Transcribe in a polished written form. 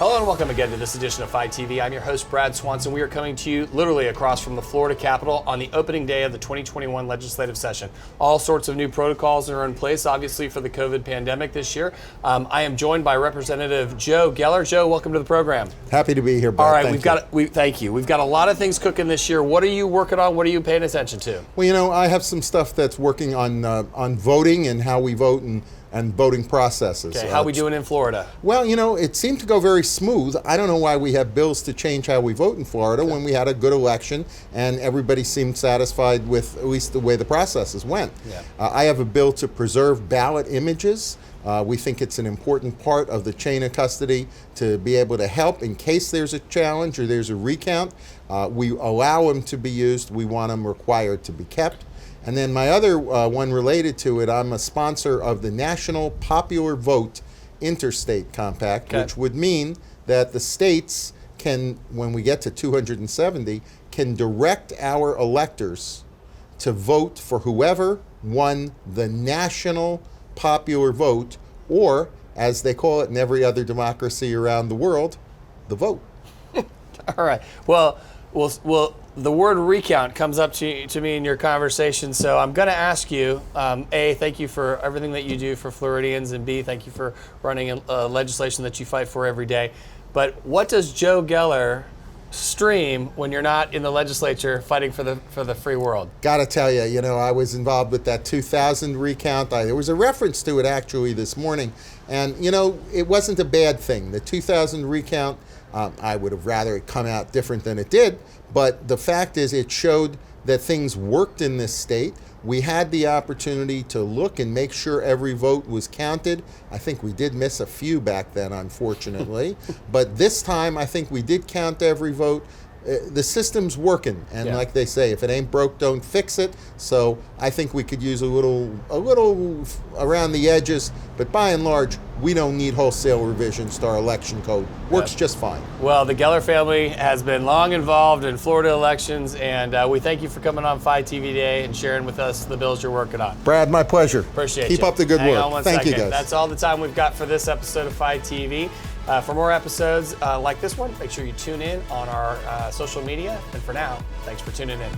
Hello and welcome again to this edition of FiTV. I'm your host, Brad Swanson. We are coming to you literally across from the Florida Capitol on the opening day of the 2021 legislative session. All sorts of new protocols are in place, obviously, for the COVID pandemic this year. I am joined by Representative Joe Geller. Joe, welcome to the program. Happy to be here, Brad. All right, thank you. We've got a lot of things cooking this year. What are you working on? What are you paying attention to? Well, you know, I have some stuff that's working on voting and how we vote and voting processes. Okay, how are we doing in Florida? Well, you know, it seemed to go very smooth. I don't know why we have bills to change how we vote in Florida when we had a good election and everybody seemed satisfied with at least the way the processes went. Yeah. I have a bill to preserve ballot images. We think it's an important part of the chain of custody to be able to help in case there's a challenge or there's a recount. We allow them to be used. We want them required to be kept. And then my other one related to it, I'm a sponsor of the National Popular Vote Interstate Compact, which would mean that the states can, when we get to 270, can direct our electors to vote for whoever won the national popular vote, or as they call it in every other democracy around the world, the vote. All right. Well, the word recount comes up to me in your conversation, so I'm going to ask you, A, thank you for everything that you do for Floridians, and B, thank you for running legislation that you fight for every day. But what does Joe Geller stream when you're not in the legislature fighting for the free world? Gotta tell you, you know, I was involved with that 2000 recount. There was a reference to it actually this morning, and you know, it wasn't a bad thing. The 2000 recount, I would have rather it come out different than it did, but the fact is it showed that things worked in this state. We had the opportunity to look and make sure every vote was counted. I think we did miss a few back then, unfortunately, but this time I think we did count every vote. The system's working, and like they say, if it ain't broke, don't fix it. So I think we could use a little around the edges, but by and large, we don't need wholesale revisions to our election code. Works just fine. Well, the Geller family has been long involved in Florida elections, and we thank you for coming on FiTV today and sharing with us the bills you're working on. Brad, my pleasure. Appreciate it. Keep up the good Hang work. on one Thank second. you, guys. That's all the time we've got for this episode of FiTV. For more episodes like this one, make sure you tune in on our social media. And for now, thanks for tuning in.